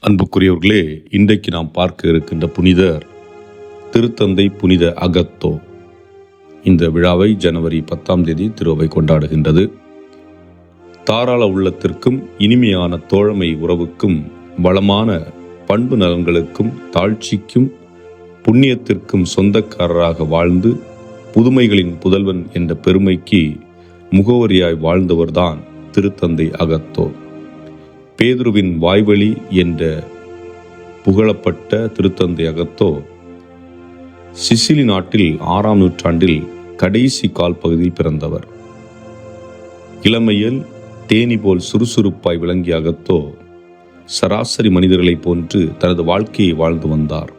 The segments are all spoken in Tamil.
அன்புக்குரியவர்களே, இன்றைக்கு நாம் பார்க்க இருக்கின்ற புனிதர் திருத்தந்தை புனித அகத்தோ. இந்த விழாவை ஜனவரி 10 திருவை கொண்டாடுகின்றது. தாராள உள்ளத்திற்கும் இனிமையான தோழமை உறவுக்கும் வளமான பண்பு நலன்களுக்கும் தாழ்ச்சிக்கும் புண்ணியத்திற்கும் சொந்தக்காரராக வாழ்ந்து புதுமைகளின் புதல்வன் என்ற பெருமைக்கு முகவரியாய் வாழ்ந்தவர்தான் திருத்தந்தை அகத்தோ. பேதுருவின் வாய்வழி என்ற புகழப்பட்ட திருத்தந்தை அகத்தோ சிசிலி நாட்டில் 6ஆம் நூற்றாண்டில் கடைசி கால் பகுதியில் பிறந்தவர். இளமையில் தேனி போல் சுறுசுறுப்பாய் விளங்கிய அகத்தோ சராசரி மனிதர்களைப் போன்று தனது வாழ்க்கையை வாழ்ந்து வந்தார்.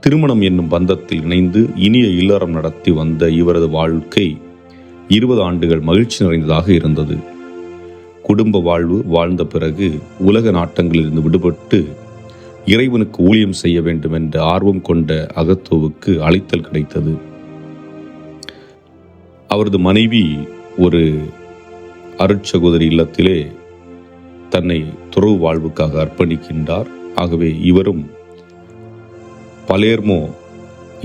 திருமணம் என்னும் பந்தத்தில் இணைந்து இனிய இல்லறம் நடத்தி வந்த இவரது வாழ்க்கை 20 ஆண்டுகள் மகிழ்ச்சி நிறைந்ததாக இருந்தது. குடும்ப வாழ்வு வாழ்ந்த பிறகு உலக நாட்டங்களிலிருந்து விடுபட்டு இறைவனுக்கு ஊழியம் செய்ய வேண்டும் என்ற ஆர்வம் கொண்ட அகத்தோவுக்கு அழைத்தல் கிடைத்தது. அவரது மனைவி ஒரு அருட்சகோதரி இல்லத்திலே தன்னை துறவு வாழ்வுக்காக அர்ப்பணிக்கின்றார். ஆகவே இவரும் பலேர்மோ,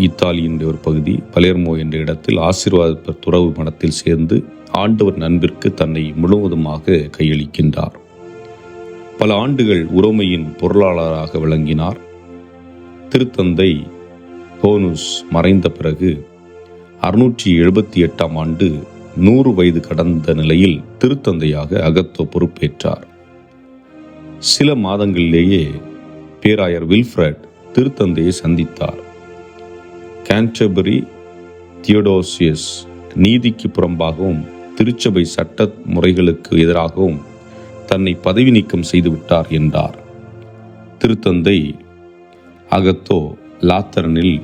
இத்தாலியின் ஒரு பகுதி பலேர்மோ என்ற இடத்தில் ஆசீர்வாத துறவு மடத்தில் சேர்ந்து ஆண்டவர் அன்பிற்கு தன்னை முழுவதுமாக கையளிக்கின்றார். பல ஆண்டுகள் உரோமையின் பொருளாளராக விளங்கினார். திருத்தந்தை போனுஸ் மறைந்த பிறகு 678ஆம் ஆண்டு 100 வயது கடந்த நிலையில் திருத்தந்தையாக அகத்தோ பொறுப்பேற்றார். சில மாதங்களிலேயே பேராயர் வில்ஃப்ரட் திருத்தந்தையை சந்தித்தார். கேன்டர்பரி தியோடோசியஸ் நீதிக்கு புறம்பாகவும் திருச்சபை சட்ட முறைகளுக்கு எதிராகவும் தன்னை பதவி நீக்கம் செய்துவிட்டார் என்றார். திருத்தந்தை அகத்தோ லாத்தரனில்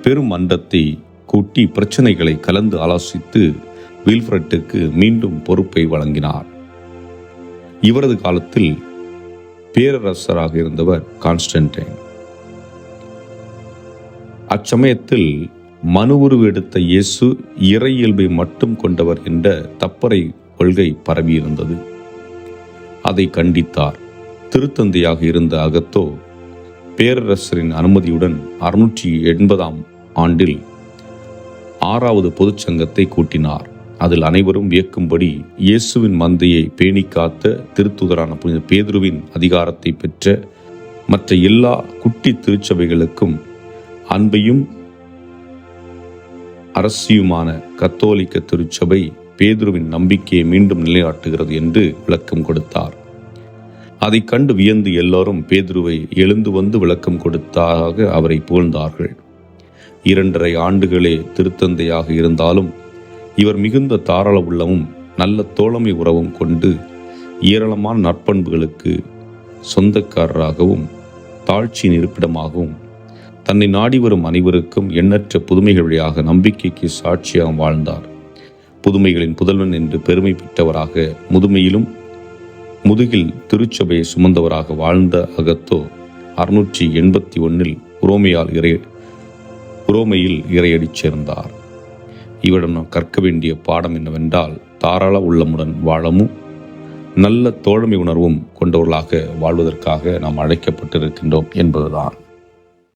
பெரும் மன்றத்தை கூட்டி பிரச்சனைகளை கலந்து ஆலோசித்து வில்ஃப்ரட்டுக்கு மீண்டும் பொறுப்பை வழங்கினார். இவரது காலத்தில் பேரரசராக இருந்தவர் கான்ஸ்டன்டைன். அச்சமயத்தில் மனு உருவு எடுத்த இயேசு இறை இயல்பை மட்டும் கொண்டவர் என்ற தப்பறை கொள்கை பரவியிருந்தது. அதை கண்டித்தார். திருத்தந்தையாக இருந்த அகத்தோ பேரரசரின் அனுமதியுடன் 680ஆம் ஆண்டில் 6வது பொதுச்சங்கத்தை கூட்டினார். அதில் அனைவரும் வியக்கும்படி இயேசுவின் மந்தையை பேணி காத்த திருத்துதரான புனித பேதுருவின் அதிகாரத்தை பெற்ற மற்ற எல்லா குட்டி திருச்சபைகளுக்கும் அன்பையும் அரசியுமான கத்தோலிக்க திருச்சபை பேதுருவின் நம்பிக்கையை மீண்டும் நிலைநாட்டுகிறது என்று விளக்கம் கொடுத்தார். அதை கண்டு வியந்து எல்லோரும் பேதுருவை எழுந்து வந்து விளக்கம் கொடுத்தாக அவரை புகழ்ந்தார்கள். 2.5 ஆண்டுகளே திருத்தந்தையாக இருந்தாலும் இவர் மிகுந்த தாராள உள்ளமும் நல்ல தோழமை உறவும் கொண்டு ஏராளமான நற்பண்புகளுக்கு சொந்தக்காரராகவும் தாழ்ச்சியின் இருப்பிடமாகவும் தன்னை நாடி வரும் அனைவருக்கும் எண்ணற்ற புதுமைகள் வழியாக நம்பிக்கைக்கு சாட்சியாக வாழ்ந்தார். புதுமைகளின் புதல்வன் என்று பெருமை பெற்றவராக முதுமையிலும் முதுகில் திருச்சபையை சுமந்தவராக வாழ்ந்த அகத்தோ 681இல் உரோமையில் இறையடி சேர்ந்தார். இவரிடம் நாம் கற்க வேண்டிய பாடம் என்னவென்றால், தாராள உள்ளமுடன் வாழவும் நல்ல தோழமை உணர்வும் கொண்டவர்களாக வாழ்வதற்காக நாம் அழைக்கப்பட்டிருக்கின்றோம் என்பதுதான்.